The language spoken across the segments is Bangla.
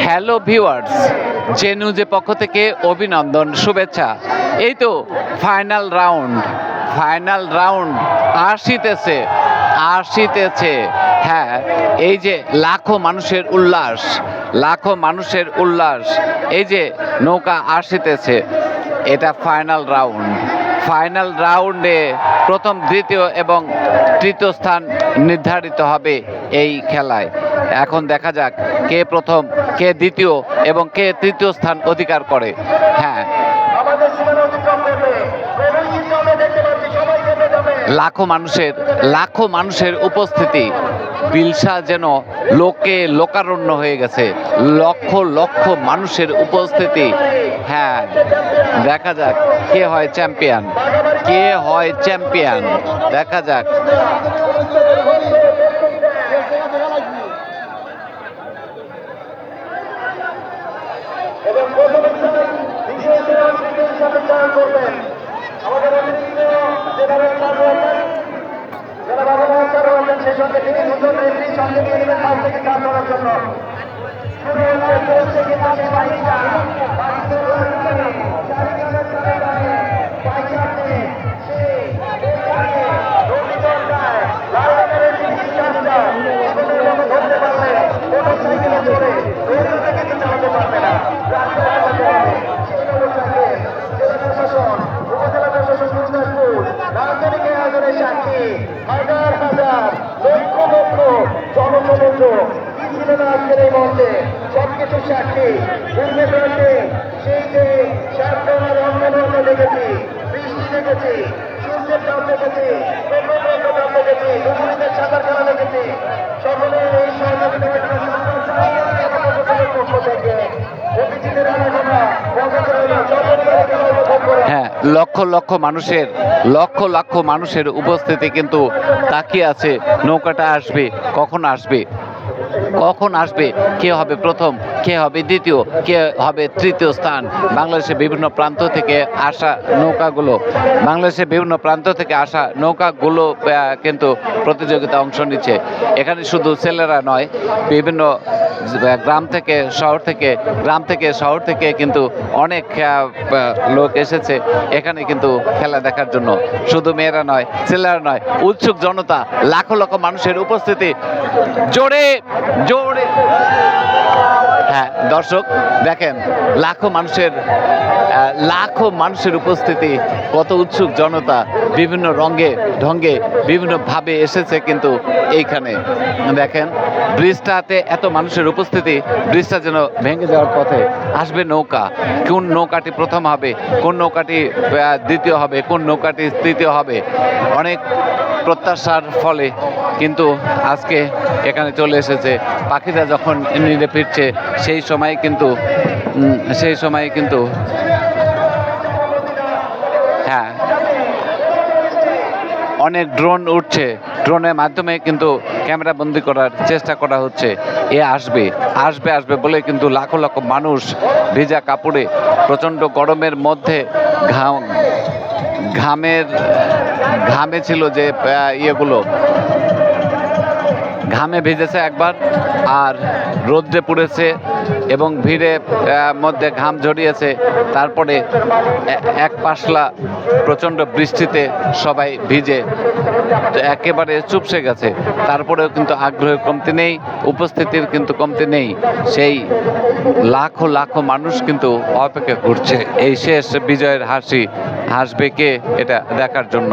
হ্যালো ভিউয়ার্স, জে নিউজের পক্ষ থেকে অভিনন্দন, শুভেচ্ছা। এই তো ফাইনাল রাউন্ড আসিতেছে। হ্যাঁ, এই যে লাখো মানুষের উল্লাস, এই যে নৌকা আসিতেছে, এটা ফাইনাল রাউন্ডে প্রথম, দ্বিতীয় এবং তৃতীয় স্থান নির্ধারিত হবে এই খেলায়। এখন দেখা যাক কে প্রথম, কে দ্বিতীয় এবং কে তৃতীয় স্থান অধিকার করে। হ্যাঁ, লাখো মানুষের উপস্থিতি, বিলসা যেন লোকারণ্য হয়ে গেছে। লক্ষ মানুষের উপস্থিতি। হ্যাঁ, দেখা যাক কে হয় চ্যাম্পিয়ন, দেখা যাক। সবকিছু সাক্ষী সেই যে দেখেছি, বৃষ্টি দেখেছি, সূর্যের তাপ দেখেছি, দেখেছি, দুপুরিদের সাঁতার খেলা দেখেছি। সকলের এই হ্যাঁ, লক্ষ মানুষের উপস্থিতি কিন্তু তাকিয়ে আছে নৌকাটা আসবে, কখন আসবে, কে হবে প্রথম, কে হবে দ্বিতীয়, কে হবে তৃতীয় স্থান। বাংলাদেশের বিভিন্ন প্রান্ত থেকে আসা নৌকাগুলো কিন্তু প্রতিযোগিতা অংশ নিচ্ছে। এখানে শুধু ছেলেরা নয়, বিভিন্ন গ্রাম থেকে শহর থেকে কিন্তু অনেক লোক এসেছে এখানে কিন্তু খেলা দেখার জন্য। শুধু মেয়েরা নয়, ছেলেরা নয়, উৎসুক জনতা, লাখো মানুষের উপস্থিতি। জোরে হ্যাঁ, দর্শক দেখেন, লাখো মানুষের উপস্থিতি, কত উৎসুক জনতা, বিভিন্ন রঙে ঢঙ্গে বিভিন্ন ভাবে এসেছে কিন্তু এইখানে। দেখেন, ব্রিজটাতে এত মানুষের উপস্থিতি, ব্রিজটা যেন ভেঙে যাওয়ার পথে। আসবে নৌকা, কোন নৌকাটি প্রথম হবে, কোন নৌকাটি দ্বিতীয় হবে, কোন নৌকাটি তৃতীয় হবে। অনেক প্রত্যাশার ফলে কিন্তু আজকে এখানে চলে এসেছে। পাখিরা যখন নিরে ফিরছে সেই সময় কিন্তু হ্যাঁ, অনেক ড্রোন উঠছে, ড্রোনের মাধ্যমে কিন্তু ক্যামেরা বন্দি করার চেষ্টা করা হচ্ছে। আসবে বলে কিন্তু লাখো মানুষ ভিজা কাপড়ে, প্রচণ্ড গরমের মধ্যে ঘামে ছিল যে ঘামে ভিজেছে একবার, আর রোদ্রে পুড়েছে এবং ভিড়ে মধ্যে ঘাম ঝরিয়েছে। তারপরে এক পাশলা প্রচণ্ড বৃষ্টিতে সবাই ভিজে একেবারে চুপসে গেছে। তারপরেও কিন্তু আগ্রহের কমতি নেই, উপস্থিতির কিন্তু কমতি নেই। সেই লাখো মানুষ কিন্তু অপেক্ষা করছে এই শেষ বিজয়ের হাসবে কে, এটা দেখার জন্য।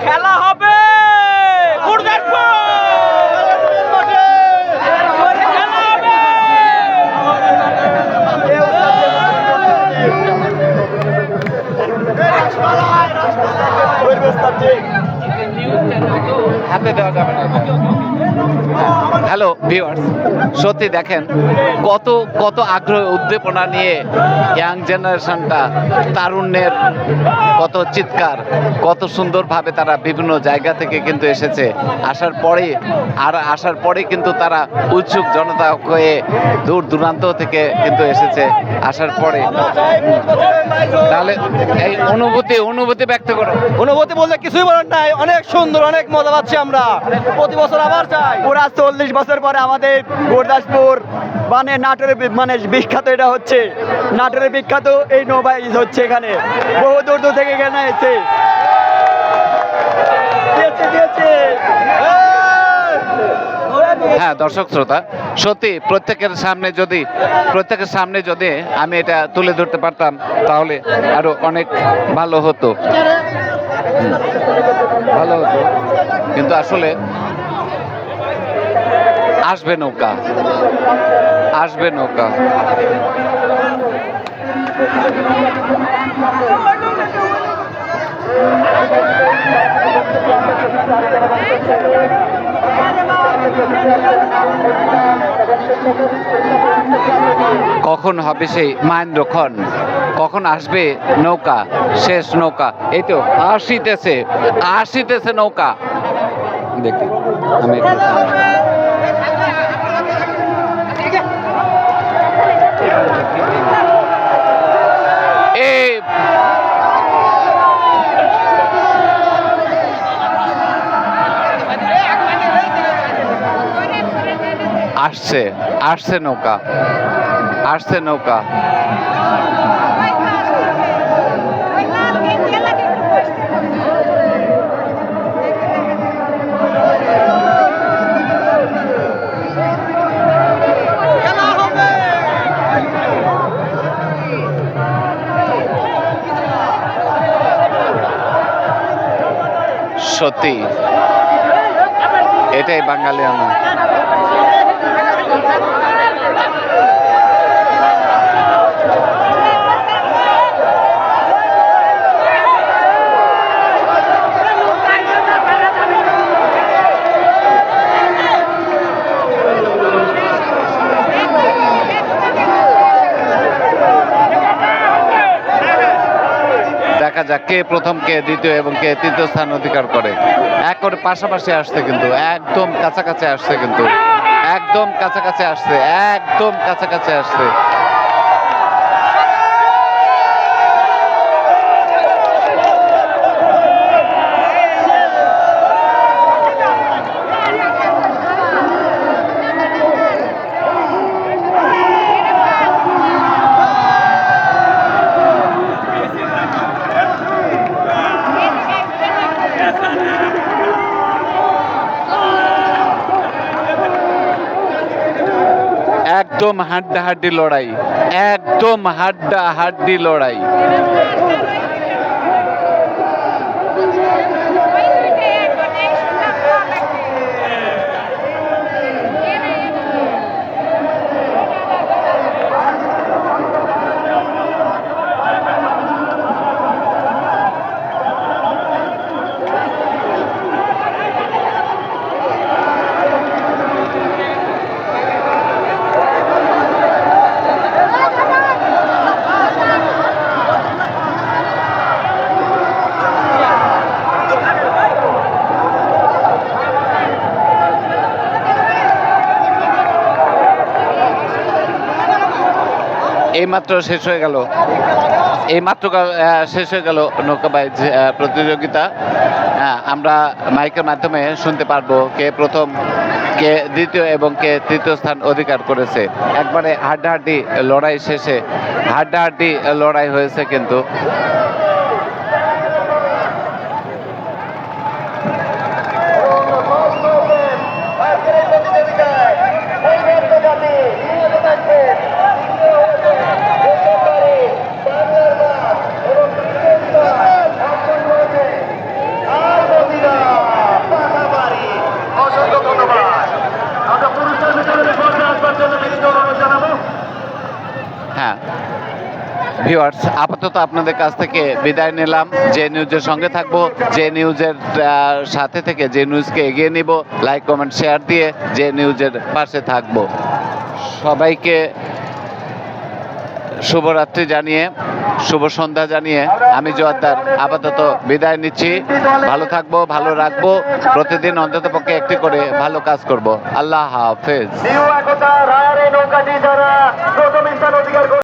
খেলা হবে গুরদাসপুর, খেলা হবে হাতে দেওয়া যাবে না। হ্যালো ভিউয়ার্স, সত্যি দেখেন কত কত আগ্রহ উদ্দীপনা নিয়ে ইয়াং জেনারেশনটা, তারুণ্যের কত চিৎকার, কত সুন্দরভাবে তারা বিভিন্ন জায়গা থেকে কিন্তু এসেছে। আসার পরে কিন্তু তারা উৎসুক জনতা হয়ে দূর দূরান্ত থেকে কিন্তু এসেছে আসার পরে। তাহলে এই অনুভূতি ব্যক্ত করো। অনুভূতি বলতে কিছুই বলার নাই, অনেক সুন্দর, অনেক মজা পাচ্ছি আমরা। প্রতি বছর আবার চাই। পুরা 40 বছর পরে আমাদের গুরদাসপুর মানে নাটোরের মানে বিখ্যাত, এটা হচ্ছে নাটোরের বিখ্যাত এই নৌবাইজ হচ্ছে এখানে, বহু দূর দূর থেকে এখানে এসেছে। হ্যাঁ দর্শক শ্রোতা, সত্যি প্রত্যেকের সামনে যদি আমি এটা তুলে ধরতে পারতাম তাহলে আরো অনেক ভালো হতো। কিন্তু আসলে আসবে নৌকা। কখন হবে সেই মাহেন্দ্রক্ষণ, কখন আসবে নৌকা, শেষ নৌকা? এই তো আসিতেছে নৌকা। দেখি আমি এই আসছে নৌকা। সত্যি এটাই বাঙালিয়ানা। দেখা যাক কে প্রথম, কে দ্বিতীয় এবং কে তৃতীয় স্থান অধিকার করে। এক করে পাশাপাশি আসছে কিন্তু, একদম কাছাকাছি আসছে। একদম হাড্ডাহাড্ডি লড়াই। এইমাত্র শেষ হয়ে গেল নৌকাবাইজ প্রতিযোগিতা। আমরা মাইকের মাধ্যমে শুনতে পারবো কে প্রথম, কে দ্বিতীয় এবং কে তৃতীয় স্থান অধিকার করেছে। একবারে হাড্ডাহাড্ডি লড়াই শেষে লড়াই হয়েছে কিন্তু। ভিউয়ার্স, আপাতত আপনাদের কাছ থেকে বিদায় নিলাম। যে নিউজের সঙ্গে থাকবো, যে নিউজের সাথে থেকে যে নিউজকে এগিয়ে নিব, লাইক কমেন্ট শেয়ার দিয়ে যে নিউজের পাশে থাকবো। সবাইকে শুভরাত্রি জানিয়ে, শুভ সন্ধ্যা জানিয়ে আমি জোয়ারদার আপাতত বিদায় নিচ্ছি। ভালো থাকবো, ভালো রাখবো, প্রতিদিন অন্ততপক্ষে একটি করে ভালো কাজ করব। আল্লাহ হাফেজ। নিউ একতা রায়ের এই নৌকাটি যারা প্রথম স্থান অধিকার